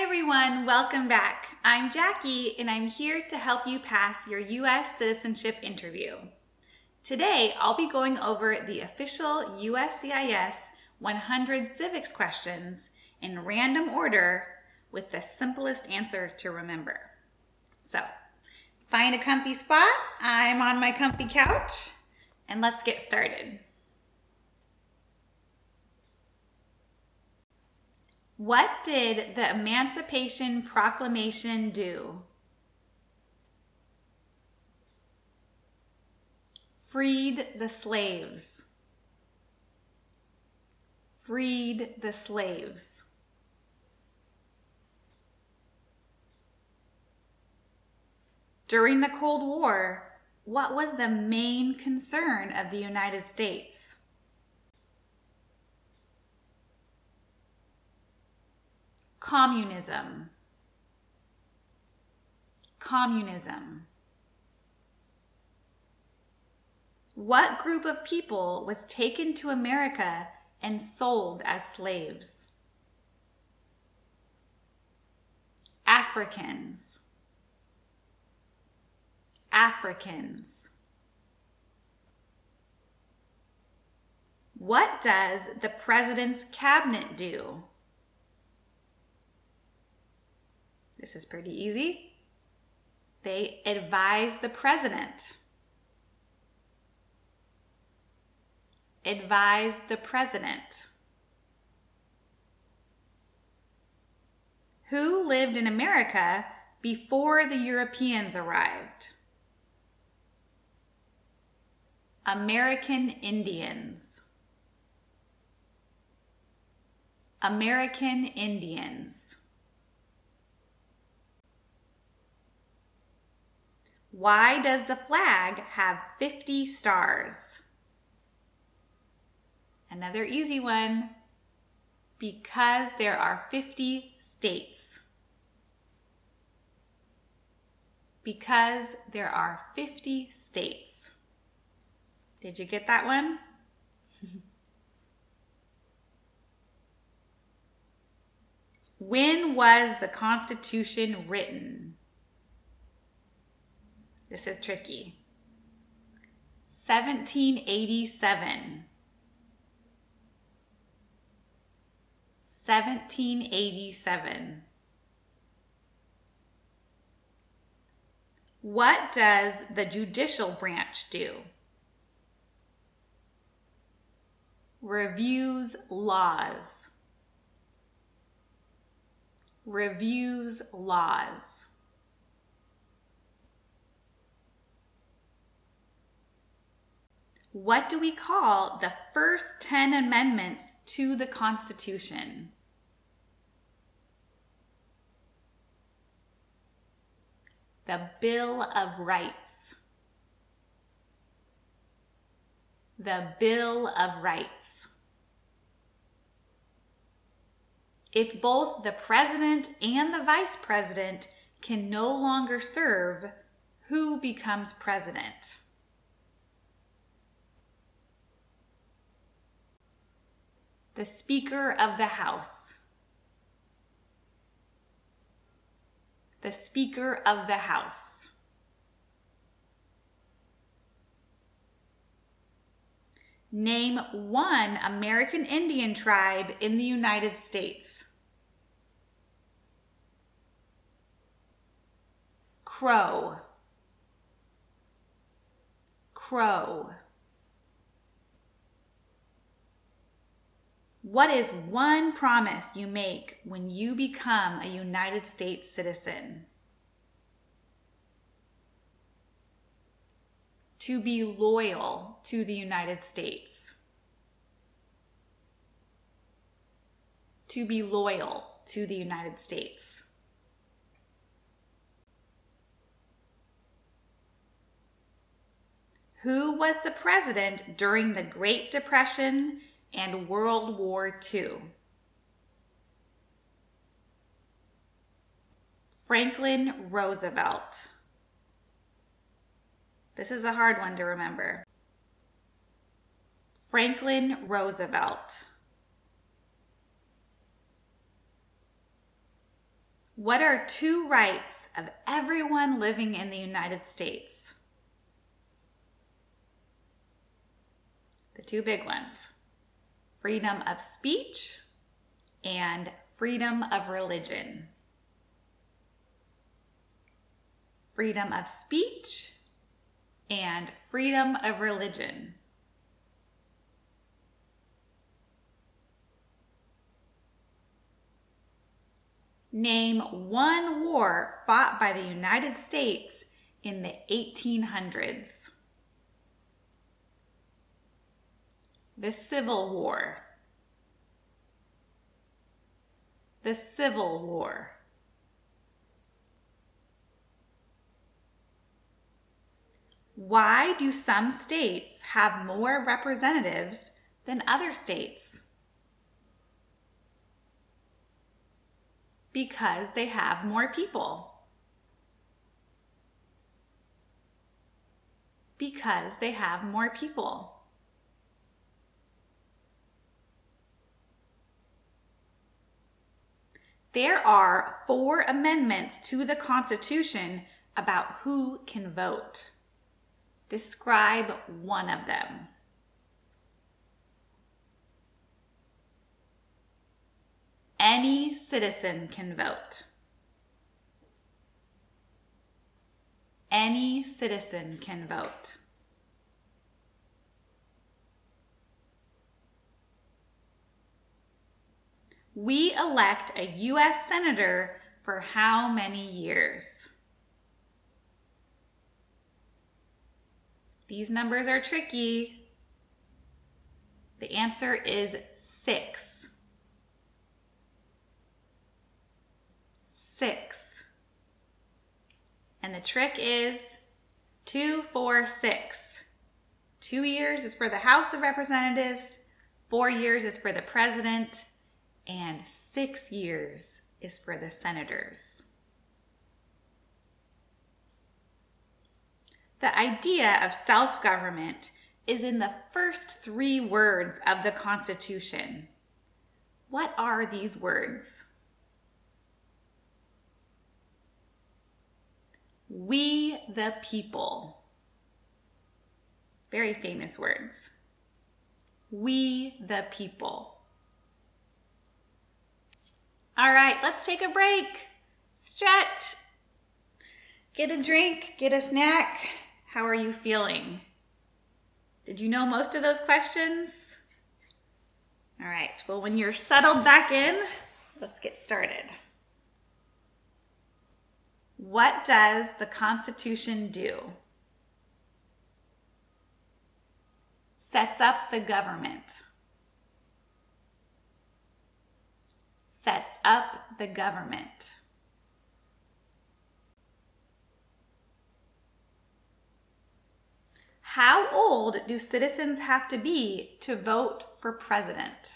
Hi everyone, welcome back. I'm Jackie and I'm here to help you pass your U.S. citizenship interview. Today I'll be going over the official USCIS 100 civics questions in random order with the simplest answer to remember. So, find a comfy spot. I'm on my comfy couch and let's get started. What did the Emancipation Proclamation do? Freed the slaves. Freed the slaves. During the Cold War, what was the main concern of the United States? Communism. Communism. What group of people was taken to America and sold as slaves? Africans. Africans. What does the president's cabinet do? This is pretty easy. They advise the president. Advise the president. Who lived in America before the Europeans arrived? American Indians. American Indians. Why does the flag have 50 stars? Another easy one. Because there are 50 states. Because there are 50 states. Did you get that one? When was the Constitution written? This is tricky. 1787. 1787. What does the judicial branch do? Reviews laws. Reviews laws. What do we call the first 10 amendments to the Constitution? The Bill of Rights. The Bill of Rights. If both the president and the vice president can no longer serve, who becomes president? The Speaker of the House. The Speaker of the House. Name one American Indian tribe in the United States. Crow. Crow. What is one promise you make when you become a United States citizen? To be loyal to the United States. To be loyal to the United States. Who was the president during the Great Depression and World War II? Franklin Roosevelt. This is a hard one to remember. Franklin Roosevelt. What are two rights of everyone living in the United States? The two big ones. Freedom of speech and freedom of religion. Freedom of speech and freedom of religion. Name one war fought by the United States in the 1800s. The Civil War. The Civil War. Why do some states have more representatives than other states? Because they have more people. Because they have more people. There are 4 amendments to the Constitution about who can vote. Describe one of them. Any citizen can vote. Any citizen can vote. We elect a U.S. Senator for how many years? These numbers are tricky. The answer is 6. 6. And the trick is 2, 4, 6. 2 years is for the House of Representatives, 4 years is for the President, and 6 years is for the Senators. The idea of self-government is in the first 3 words of the Constitution. What are these words? We the people. Very famous words. We the people. All right, let's take a break. Stretch. Get a drink, get a snack. How are you feeling? Did you know most of those questions? All right, well, when you're settled back in, let's get started. What does the Constitution do? Sets up the government. Sets up the government. How old do citizens have to be to vote for president?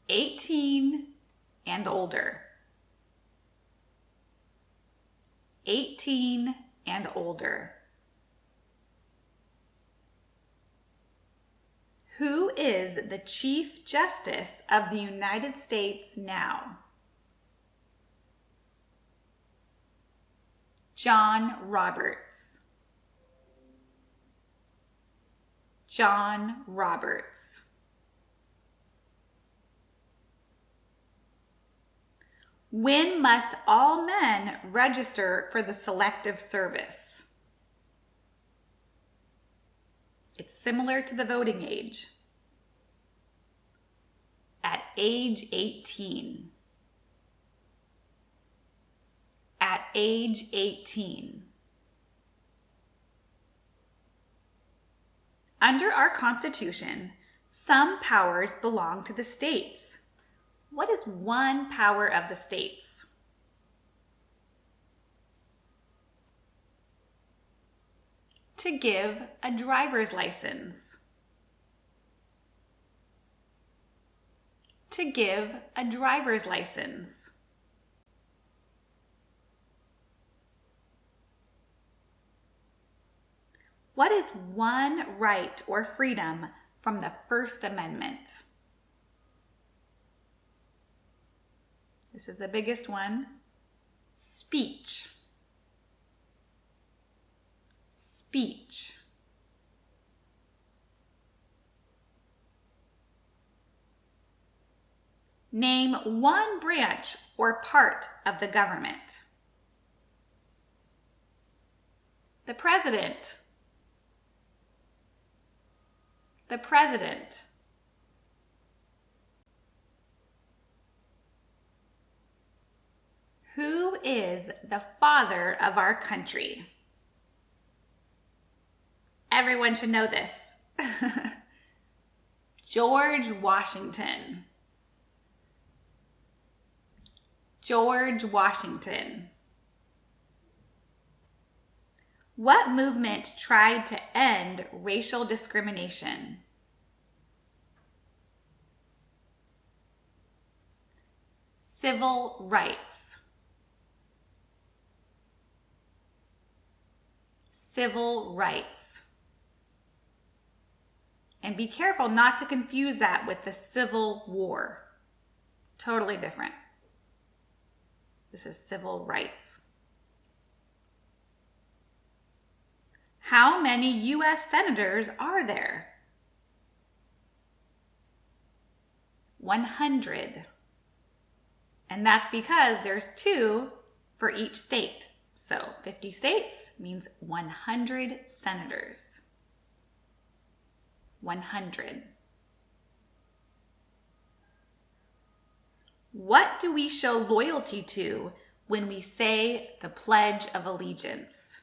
18 and older. 18 and older. Who is the Chief Justice of the United States now? John Roberts. John Roberts. When must all men register for the Selective Service? It's similar to the voting age. At age 18. At age 18. Under our Constitution, some powers belong to the states. What is one power of the states? To give a driver's license. To give a driver's license. What is one right or freedom from the First Amendment? This is the biggest one. Speech. Speech. Name one branch or part of the government. The president. The president. Who is the father of our country? Everyone should know this. George Washington. George Washington. What movement tried to end racial discrimination? Civil rights. Civil rights. And be careful not to confuse that with the Civil War. Totally different. This is civil rights. How many U.S. senators are there? 100. And that's because there's 2 for each state. So 50 states means 100 senators. 100. What do we show loyalty to when we say the Pledge of Allegiance?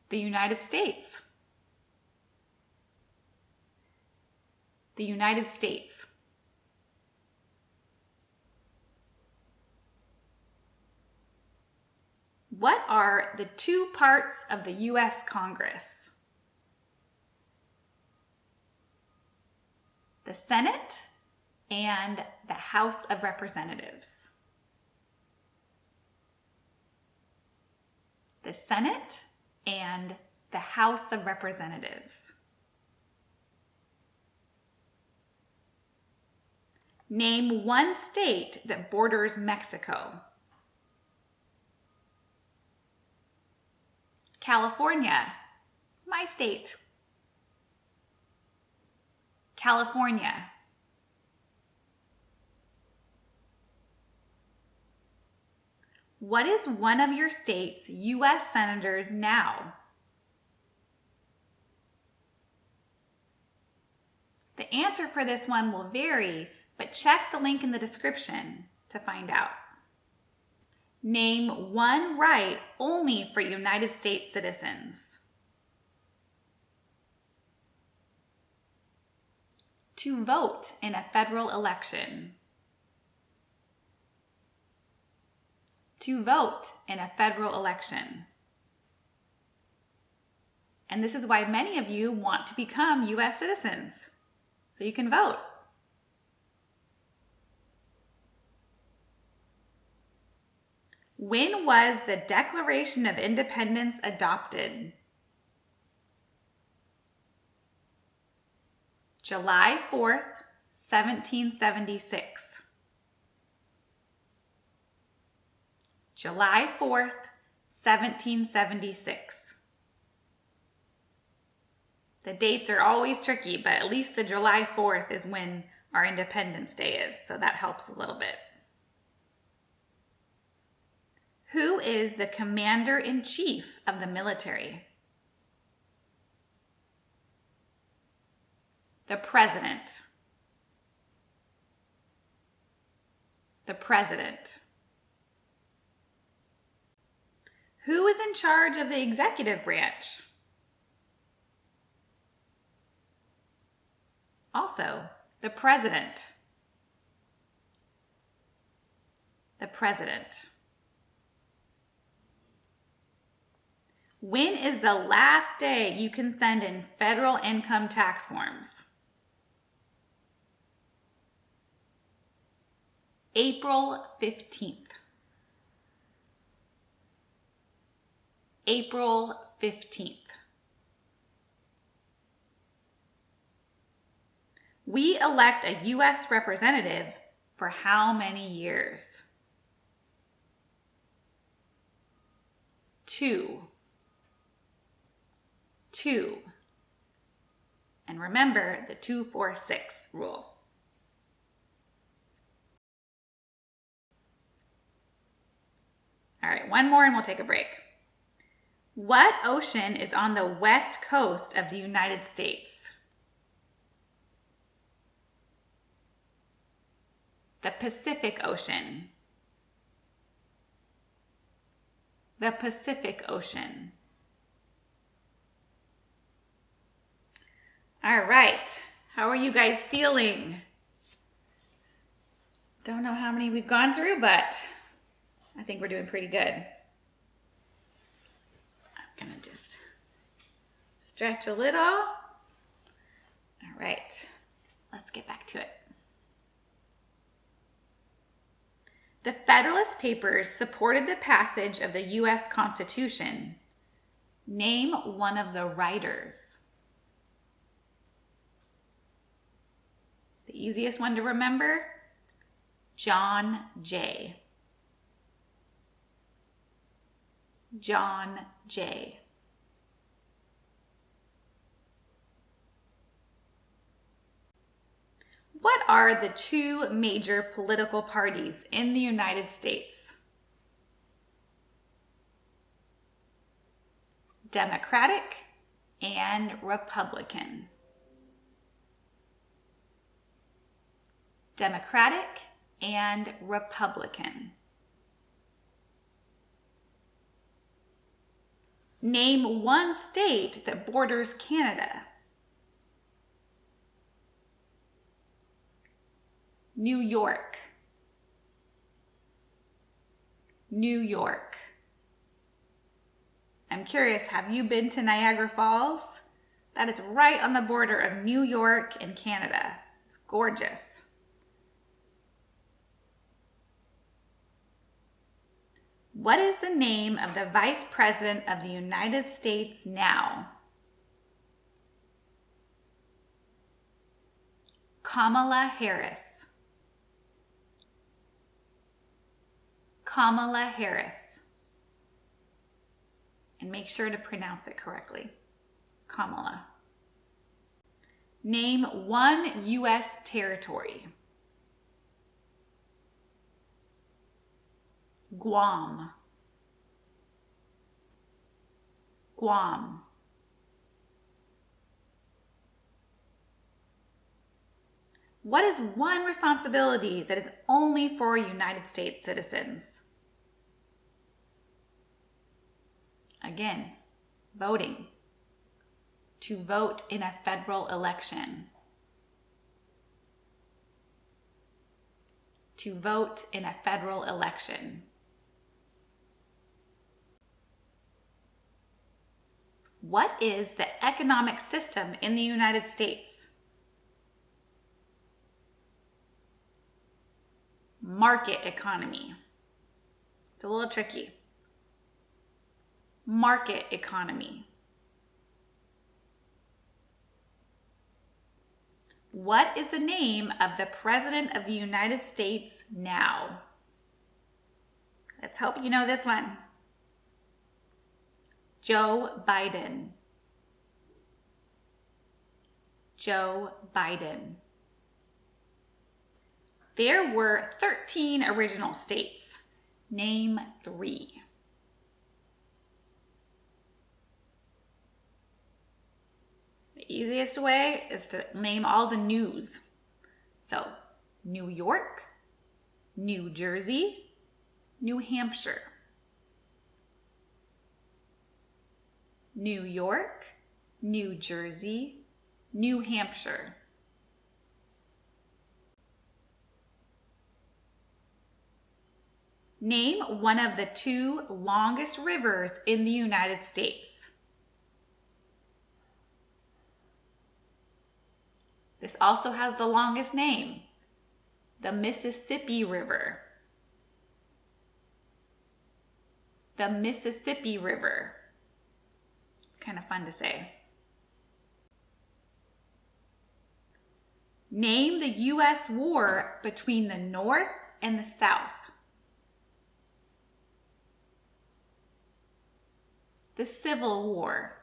The United States. The United States. What are the 2 parts of the U.S. Congress? The Senate and the House of Representatives. The Senate and the House of Representatives. Name one state that borders Mexico. California, my state. California. What is one of your state's U.S. senators now? The answer for this one will vary, but check the link in the description to find out. Name one right only for United States citizens. To vote in a federal election. To vote in a federal election. And this is why many of you want to become U.S. citizens, so you can vote. When was the Declaration of Independence adopted? July 4th, 1776. July 4th, 1776. The dates are always tricky, but at least the July 4th is when our Independence Day is, so that helps a little bit. Who is the Commander-in-Chief of the military? The President. The President. Who is in charge of the executive branch? Also, the President. The President. When is the last day you can send in federal income tax forms? April 15th. April 15th. We elect a U.S. representative for how many years? 2. 2. And remember the 2-4-6 rule. All right, one more and we'll take a break. What ocean is on the west coast of the United States? The Pacific Ocean. The Pacific Ocean. All right, how are you guys feeling? Don't know how many we've gone through, but I think we're doing pretty good. I'm gonna just stretch a little. All right, let's get back to it. The Federalist Papers supported the passage of the U.S. Constitution. Name one of the writers. The easiest one to remember, John Jay. John Jay. What are the two major political parties in the United States? Democratic and Republican. Democratic and Republican. Name one state that borders Canada. New York. New York. I'm curious, have you been to Niagara Falls? That is right on the border of New York and Canada. It's gorgeous. What is the name of the Vice President of the United States now? Kamala Harris. Kamala Harris. And make sure to pronounce it correctly. Kamala. Name one U.S. territory. Guam. Guam. What is one responsibility that is only for United States citizens? Again, voting. To vote in a federal election. To vote in a federal election. What is the economic system in the United States? Market economy. It's a little tricky. Market economy. What is the name of the President of the United States now? Let's hope you know this one. Joe Biden. Joe Biden. There were 13 original states. Name 3. The easiest way is to name all the news. So, New York, New Jersey, New Hampshire. New York, New Jersey, New Hampshire. Name one of the 2 longest rivers in the United States. This also has the longest name, the Mississippi River. The Mississippi River. It's kind of fun to say. Name the U.S. war between the North and the South. The Civil War.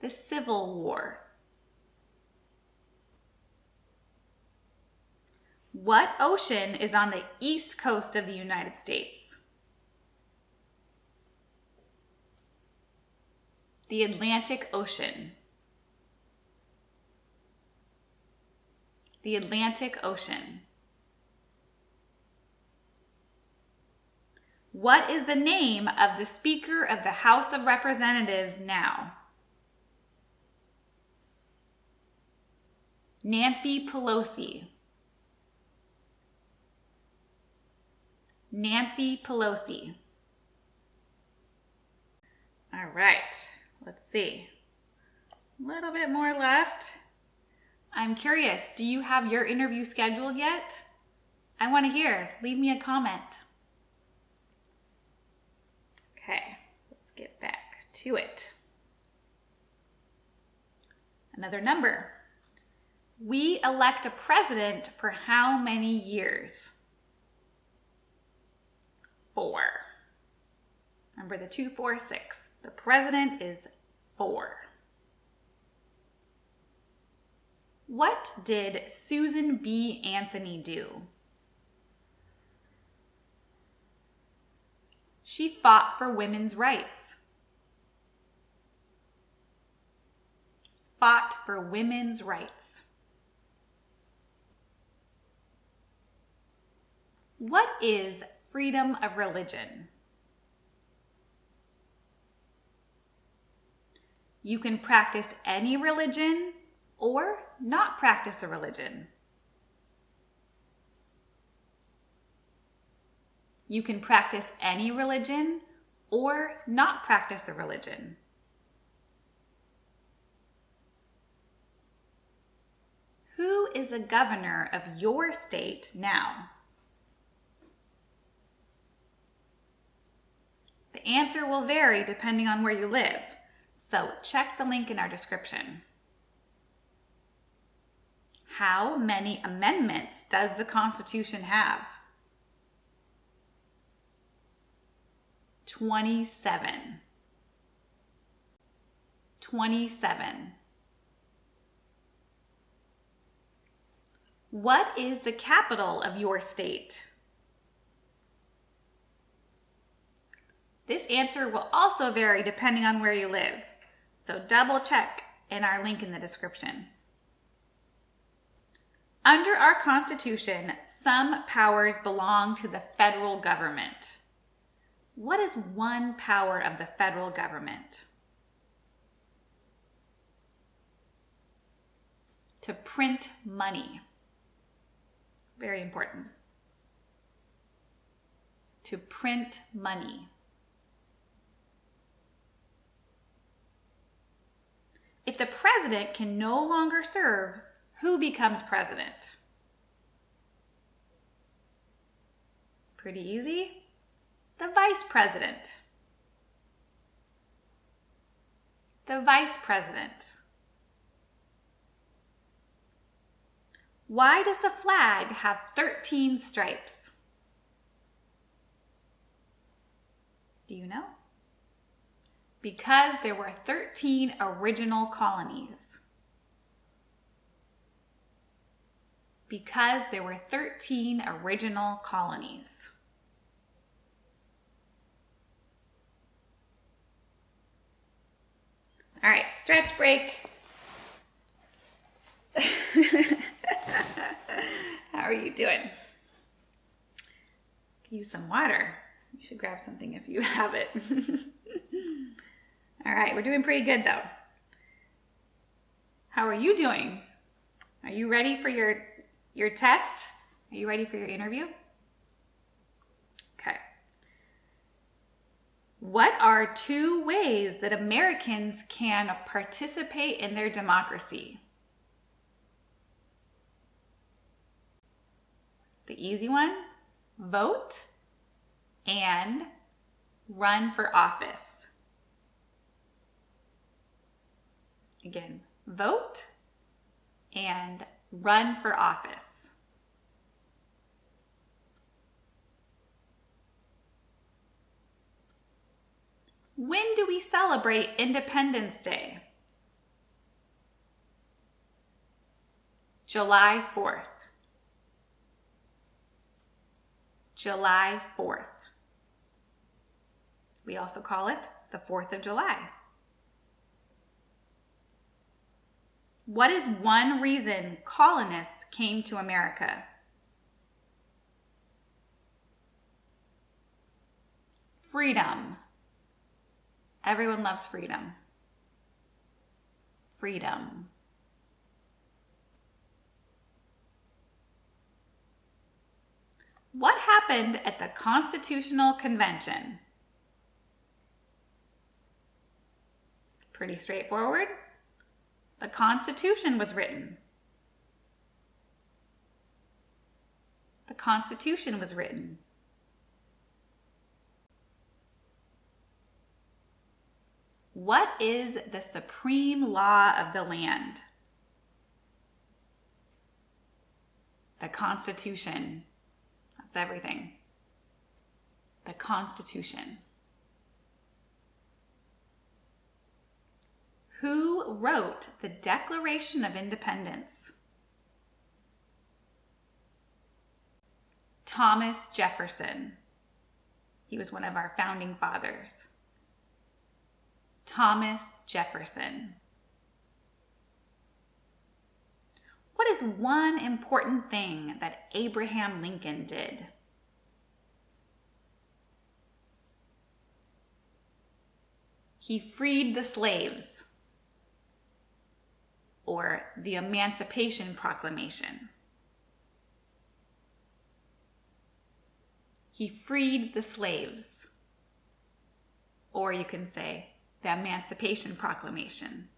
The Civil War. What ocean is on the east coast of the United States? The Atlantic Ocean. The Atlantic Ocean. What is the name of the Speaker of the House of Representatives now? Nancy Pelosi. Nancy Pelosi. All right, let's see. A little bit more left. I'm curious, do you have your interview scheduled yet? I want to hear. Leave me a comment. Okay, let's get back to it. Another number. We elect a president for how many years? 4. Remember the 2, 4, 6. The president is 4. What did Susan B. Anthony do? She fought for women's rights. Fought for women's rights. What is freedom of religion? You can practice any religion or not practice a religion. You can practice any religion or not practice a religion. Who is the governor of your state now? The answer will vary depending on where you live, so check the link in our description. How many amendments does the Constitution have? 27. 27. What is the capital of your state? This answer will also vary depending on where you live, so double check in our link in the description. Under our Constitution, some powers belong to the federal government. What is one power of the federal government? To print money. Very important. To print money. If the president can no longer serve, who becomes president? Pretty easy. The vice president. The vice president. Why does the flag have 13 stripes? Do you know? Because there were 13 original colonies. Because there were 13 original colonies. All right, stretch break. How are you doing? Use some water. You should grab something if you have it. All right, we're doing pretty good though. How are you doing? Are you ready for your test? Are you ready for your interview? Okay. What are 2 ways that Americans can participate in their democracy? The easy one, vote and run for office. Again, vote and run for office? When do we celebrate Independence Day? July 4th. July 4th. We also call it the 4th of July. What is one reason colonists came to America? Freedom. Everyone loves freedom. Freedom. What happened at the Constitutional Convention? Pretty straightforward. The Constitution was written. The Constitution was written. What is the supreme law of the land? The Constitution. That's everything. The Constitution. Who wrote the Declaration of Independence? Thomas Jefferson. He was one of our founding fathers. Thomas Jefferson. What is one important thing that Abraham Lincoln did? He freed the slaves, or the Emancipation Proclamation. He freed the slaves, or you can say the Emancipation Proclamation.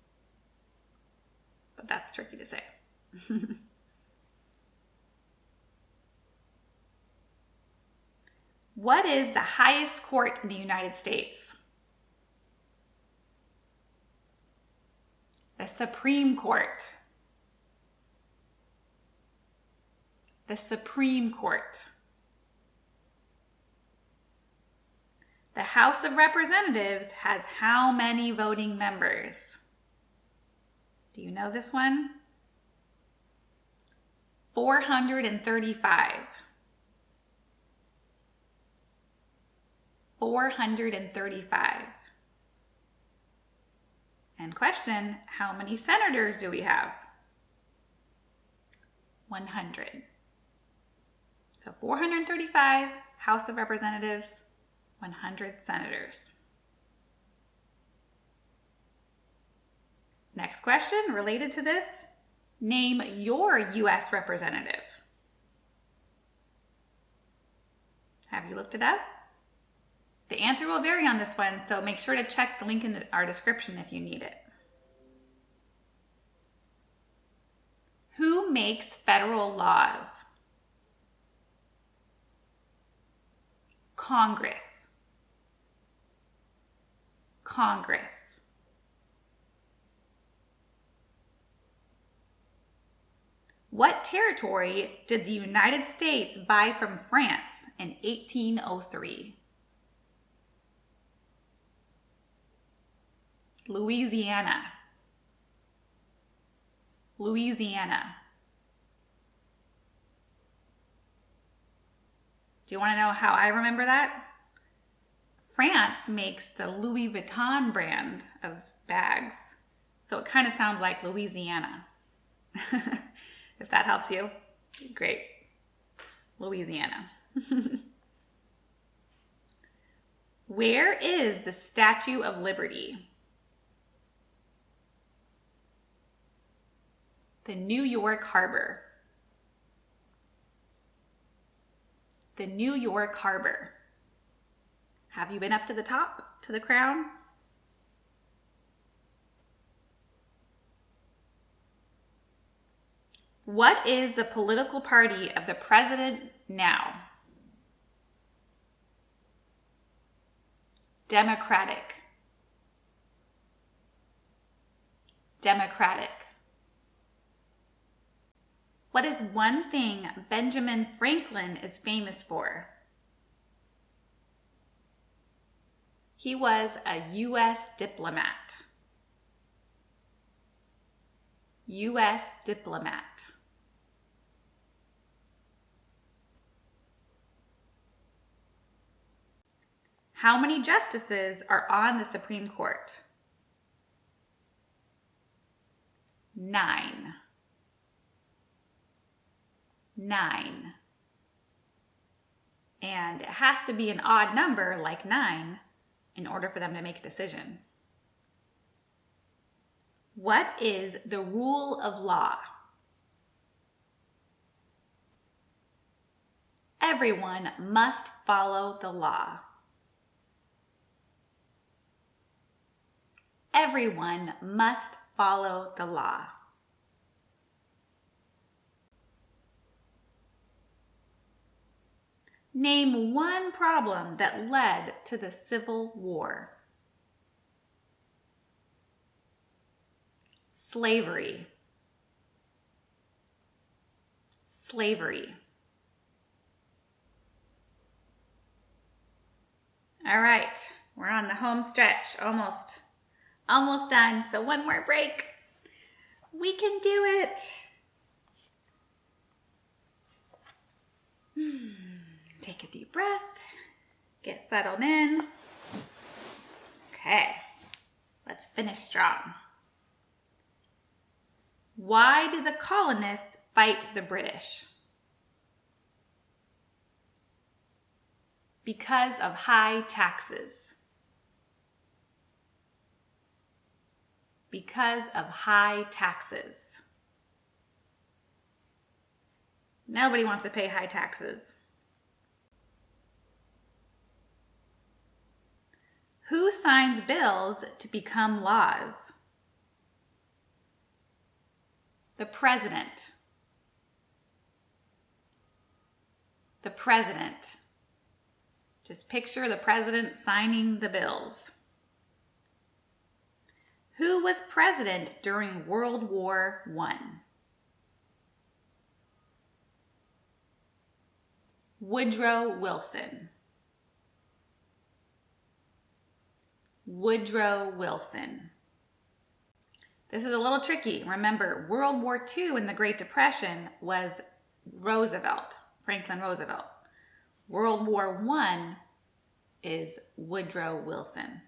But that's tricky to say. What is the highest court in the United States? The Supreme Court. The Supreme Court. The House of Representatives has how many voting members? Do you know this one? 435. 435. And question, how many senators do we have? 100. So 435 House of Representatives, 100 senators. Next question related to this. Name your U.S. representative. Have you looked it up? The answer will vary on this one, so make sure to check the link in our description if you need it. Who makes federal laws? Congress. Congress. What territory did the United States buy from France in 1803? Louisiana. Louisiana. Do you want to know how I remember that? France makes the Louis Vuitton brand of bags, so it kind of sounds like Louisiana. If that helps you, great. Louisiana. Where is the Statue of Liberty? The New York Harbor. The New York Harbor. Have you been up to the top, to the crown? What is the political party of the president now? Democratic. Democratic. What is one thing Benjamin Franklin is famous for? He was a U.S. diplomat. U.S. diplomat. How many justices are on the Supreme Court? 9. 9. And it has to be an odd number like 9 in order for them to make a decision. What is the rule of law? Everyone must follow the law. Everyone must follow the law. Name one problem that led to the Civil War. Slavery. Slavery. All right, we're on the home stretch, almost done. So one more break. We can do it. Take a deep breath. Get settled in. Okay, let's finish strong. Why did the colonists fight the British? Because of high taxes. Because of high taxes. Nobody wants to pay high taxes. Who signs bills to become laws? The president. The president. Just picture the president signing the bills. Who was president during World War I? Woodrow Wilson. Woodrow Wilson. This is a little tricky. Remember, World War II and the Great Depression was Roosevelt, Franklin Roosevelt. World War I is Woodrow Wilson.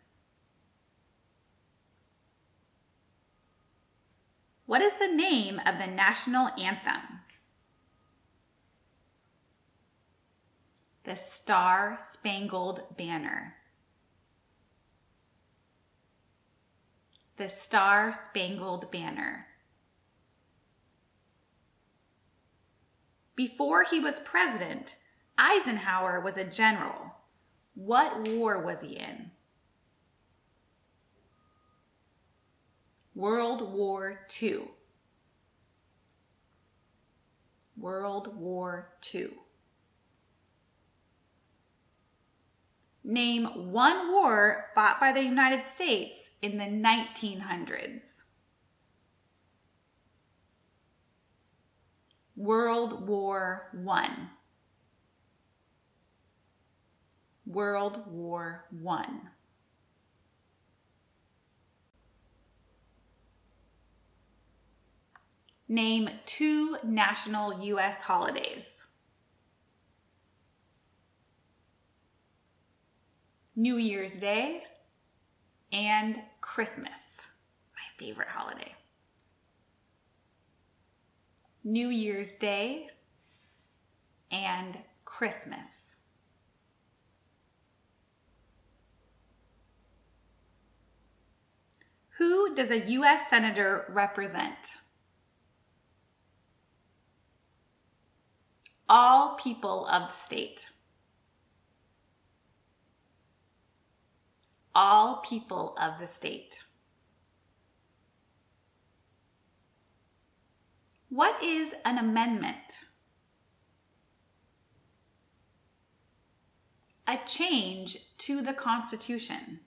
What is the name of the national anthem? The Star-Spangled Banner. The Star-Spangled Banner. Before he was president, Eisenhower was a general. What war was he in? World War II. World War II. Name one war fought by the United States in the 1900s. World War I. World War I. Name two national U.S. holidays. New Year's Day and Christmas, my favorite holiday. New Year's Day and Christmas. Who does a U.S. Senator represent? All people of the state. All people of the state. What is an amendment? A change to the Constitution.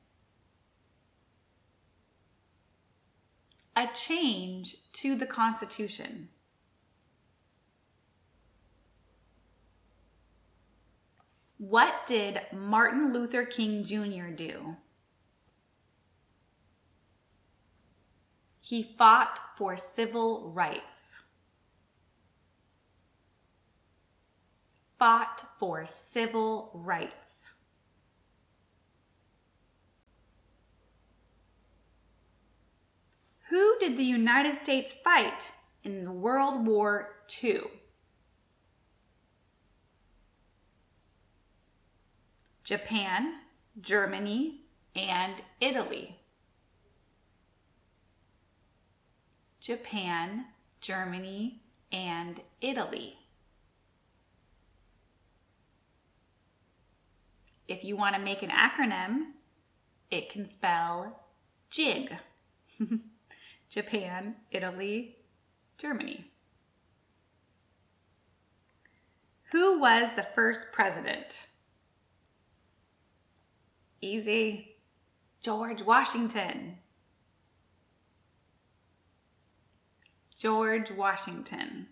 A change to the Constitution. What did Martin Luther King Jr. do? He fought for civil rights. Fought for civil rights. Who did the United States fight in World War II? Japan, Germany, and Italy. Japan, Germany, and Italy. If you want to make an acronym, it can spell JIG. Japan, Italy, Germany. Who was the first president? Easy. George Washington. George Washington.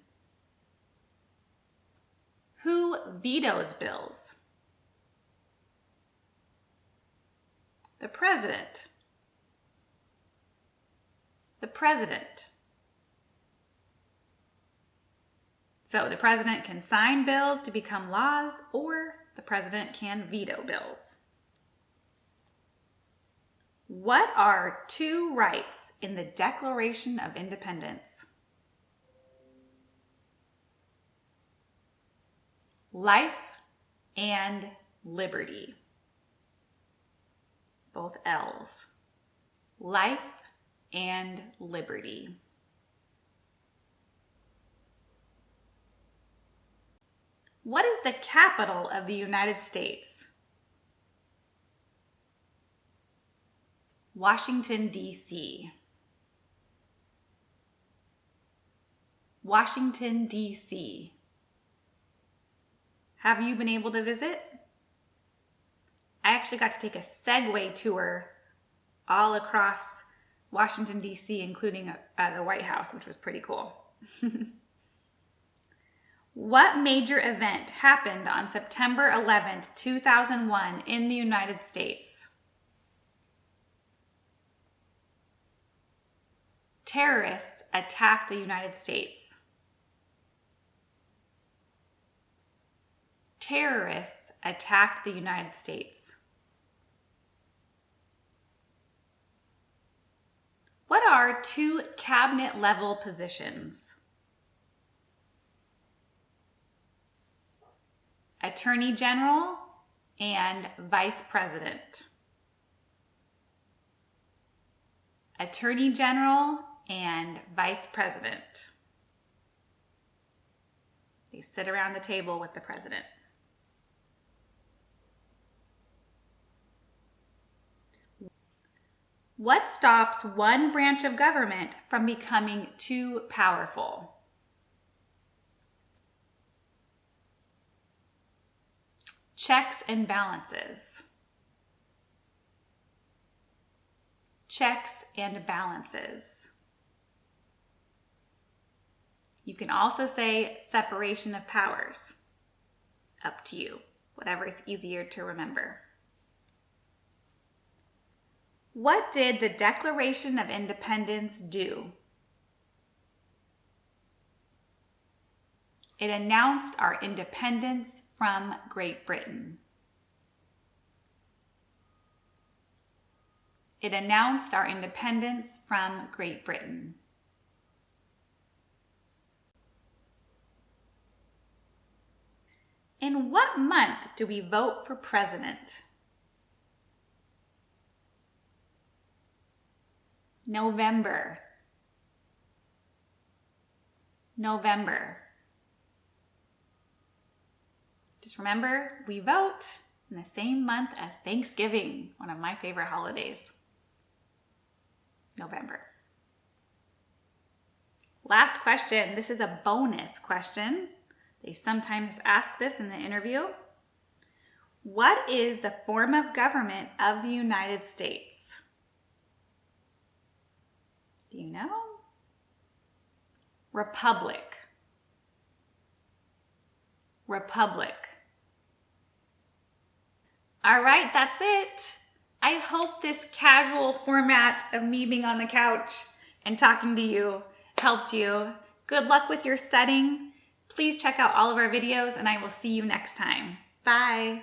Who vetoes bills? The president. The president. So the president can sign bills to become laws, or the president can veto bills. What are two rights in the Declaration of Independence? Life and liberty. Both L's. Life and liberty. What is the capital of the United States? Washington, D.C. Washington, D.C. Have you been able to visit? I actually got to take a Segway tour all across Washington, D.C., including the White House, which was pretty cool. What major event happened on September 11th, 2001 in the United States? Terrorists attacked the United States. Terrorists attacked the United States. What are two cabinet-level positions? Attorney General and Vice President. Attorney General and Vice President. They sit around the table with the president. What stops one branch of government from becoming too powerful? Checks and balances. Checks and balances. You can also say separation of powers. Up to you, whatever is easier to remember. What did the Declaration of Independence do? It announced our independence from Great Britain. It announced our independence from Great Britain. In what month do we vote for president? November. November. Just remember, we vote in the same month as Thanksgiving, one of my favorite holidays. November. Last question. This is a bonus question. They sometimes ask this in the interview. What is the form of government of the United States? Do you know? Republic. Republic. All right, that's it. I hope this casual format of me being on the couch and talking to you helped you. Good luck with your studying. Please check out all of our videos and I will see you next time. Bye.